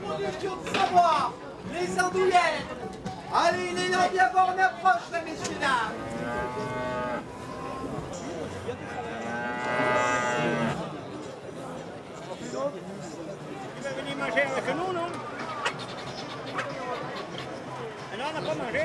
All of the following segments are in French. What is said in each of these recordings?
Production de Savoie, les andouillettes. Allez, il est là, bien voir, on approche, là, messieurs, dames. Tu vas venir manger avec nous, non? Non, on n'a pas mangé.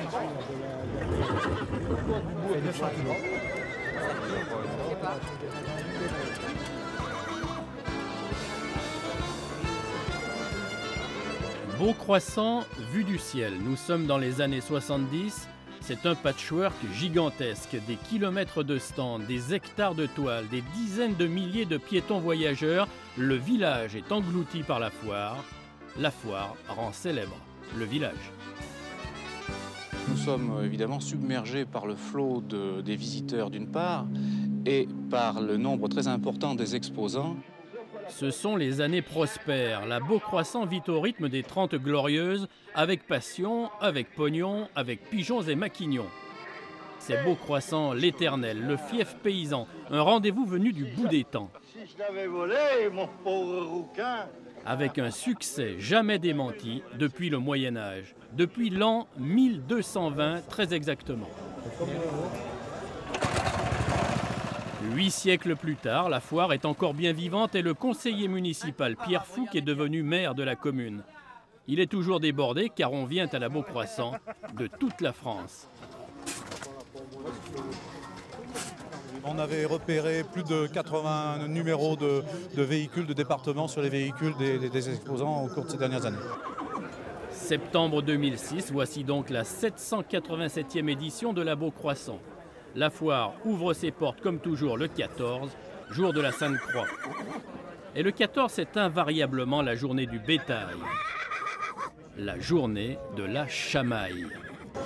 Beaucroissant, vue du ciel. Nous sommes dans les années 70. C'est un patchwork gigantesque. Des kilomètres de stands, des hectares de toiles, des dizaines de milliers de piétons voyageurs. Le village est englouti par la foire. La foire rend célèbre le village. Nous sommes évidemment submergés par le flot des visiteurs d'une part et par le nombre très important des exposants. Ce sont les années prospères. La Beaucroissant vit au rythme des 30 glorieuses, avec passion, avec pognon, avec pigeons et maquignons. C'est Beaucroissant l'éternel, le fief paysan, un rendez-vous venu du bout des temps. Si je t'avais volé, mon pauvre rouquin. Avec un succès jamais démenti depuis le Moyen-Âge, depuis l'an 1220 très exactement. 8 siècles plus tard, la foire est encore bien vivante et le conseiller municipal Pierre Fouque est devenu maire de la commune. Il est toujours débordé car on vient à la Beaucroissant de toute la France. On avait repéré plus de 80 numéros de véhicules de département sur les véhicules des exposants au cours de ces dernières années. Septembre 2006, voici donc la 787e édition de la Beaucroissant. La foire ouvre ses portes comme toujours le 14, jour de la Sainte-Croix. Et le 14, c'est invariablement la journée du bétail. La journée de la chamaille.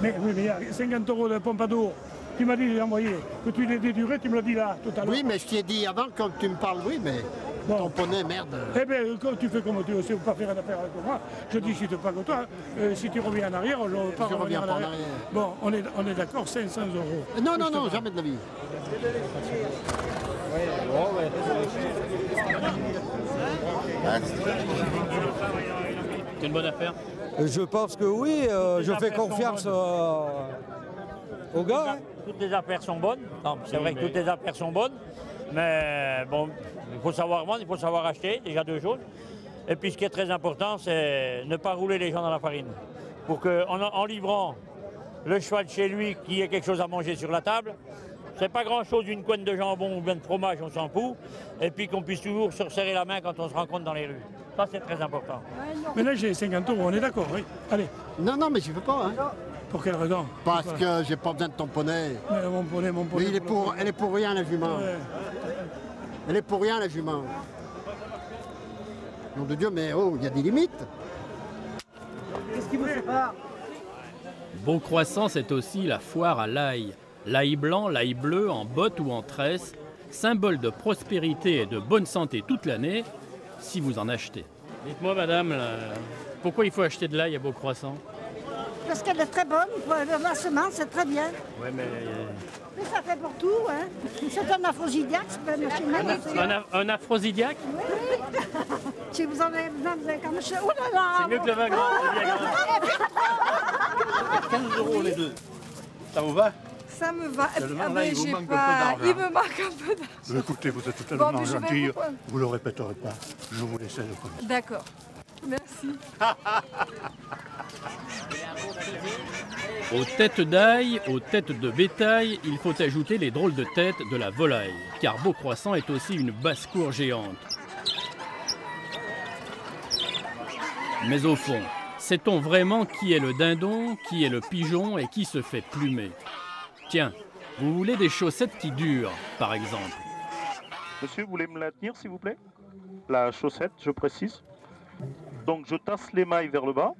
Mais oui, mais il y a 50 € de Pompadour. Tu m'as dit d'envoyer, que tu l'aies déduré, tu me l'as dit là, tout à l'heure. Oui, mais je t'ai dit avant, quand tu me parles, oui, mais bon. Ton poney, merde. Eh bien, quand tu fais comme tu veux, si tu ne veux pas faire une affaire avec moi, je dis si tu pas que toi, si tu reviens en arrière, on ne pas revenir en arrière. Bon, on est d'accord, 500 €. Non, non, non, jamais de la vie. C'est une bonne affaire? Je pense que oui, je fais confiance aux gars. Hein. Toutes les affaires sont bonnes. C'est vrai que toutes les affaires sont bonnes. Mais bon, il faut savoir vendre, il faut savoir acheter, déjà deux choses. Et puis ce qui est très important, c'est ne pas rouler les gens dans la farine. Pour qu'en livrant le cheval chez lui, qu'il y ait quelque chose à manger sur la table, c'est pas grand-chose, une coine de jambon ou bien de fromage, on s'en fout. Et puis qu'on puisse toujours se resserrer la main quand on se rencontre dans les rues. Ça, c'est très important. Mais là, j'ai 50 €, on est d'accord, oui. Allez. Non, non, mais je veux pas. Hein. Pour quelle raison? Parce que j'ai pas besoin de ton poney. Mais mon poney. Mais elle est pour rien, la jument. Ouais. Elle est pour rien, la jument. Nom de Dieu, mais oh, il y a des limites. Qu'est-ce qui vous sépare? Beaucroissant, c'est aussi la foire à l'ail. L'ail blanc, l'ail bleu, en botte ou en tresse, symbole de prospérité et de bonne santé toute l'année, si vous en achetez. Dites-moi, madame, pourquoi il faut acheter de l'ail à Beaucroissant? Parce qu'elle est très bonne, pour la semence, c'est très bien. Oui, mais ça fait pour tout, hein. C'est un aphrodisiaque, c'est pas un aphrodisiaque? Oui. Si vous en avez besoin, vous avez comme ça. Oh là là! C'est mieux que le vin grand, c'est 15 € les deux. Ça vous va? Ça me va. Là, il vous manque un peu d'argent. Il me manque un peu d'argent. Écoutez, vous êtes tellement gentil, vous ne le répéterez pas. Je vous laisse le connaître. D'accord. Merci. Aux têtes d'ail, aux têtes de bétail, il faut ajouter les drôles de têtes de la volaille, car Beaucroissant est aussi une basse-cour géante. Mais au fond, sait-on vraiment qui est le dindon, qui est le pigeon et qui se fait plumer? Tiens, vous voulez des chaussettes qui durent, par exemple? Monsieur, vous voulez me la tenir, s'il vous plaît? La chaussette, je précise. Donc je tasse les mailles vers le bas,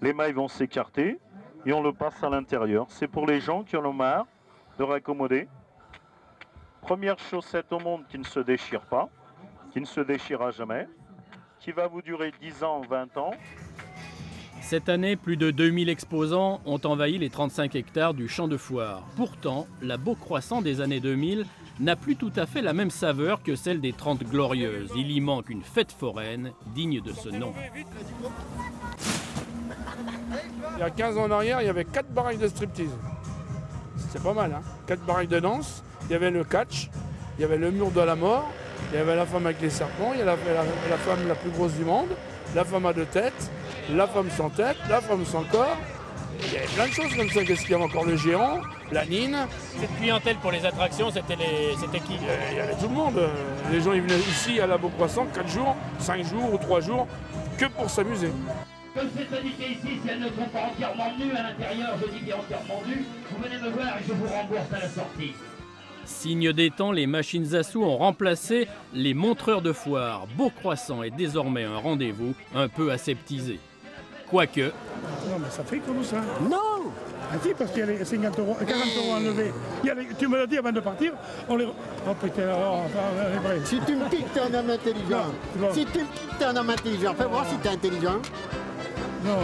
les mailles vont s'écarter et on le passe à l'intérieur. C'est pour les gens qui en ont marre de raccommoder. Première chaussette au monde qui ne se déchire pas, qui ne se déchirera jamais, qui va vous durer 10 ans, 20 ans. Cette année, plus de 2000 exposants ont envahi les 35 hectares du champ de foire. Pourtant, la Beaucroissant des années 2000 n'a plus tout à fait la même saveur que celle des 30 Glorieuses. Il y manque une fête foraine digne de ce nom. Il y a 15 ans en arrière, il y avait 4 baraques de striptease. C'est pas mal, hein. 4 baraques de danse, il y avait le catch, il y avait le mur de la mort, il y avait la femme avec les serpents, il y avait la femme la plus grosse du monde, la femme à 2 têtes, la femme sans tête, la femme sans corps. Il y avait plein de choses comme ça. Qu'est-ce qu'il y avait encore? Le géant, la nine. Cette clientèle pour les attractions, c'était qui? Il y avait tout le monde. Les gens ils venaient ici à la Beaucroissant 4 jours, 5 jours ou 3 jours que pour s'amuser. Comme c'est indiqué ici, si elles ne sont pas entièrement nues à l'intérieur, je dis bien entièrement nues, vous venez me voir et je vous rembourse à la sortie. Signe des temps, les machines à sous ont remplacé les montreurs de foire. Beaucroissant est désormais un rendez-vous un peu aseptisé. Quoique... Non, mais ça fait comme ça. Non! Ah si, parce qu'il y a les 40 euros enlevés. Tu me l'as dit avant de partir, on les... Oh putain, c'est vrai. Si tu me piques, t'es un homme intelligent. Si tu me piques, t'es un homme intelligent. Fais voir si t'es intelligent. Non,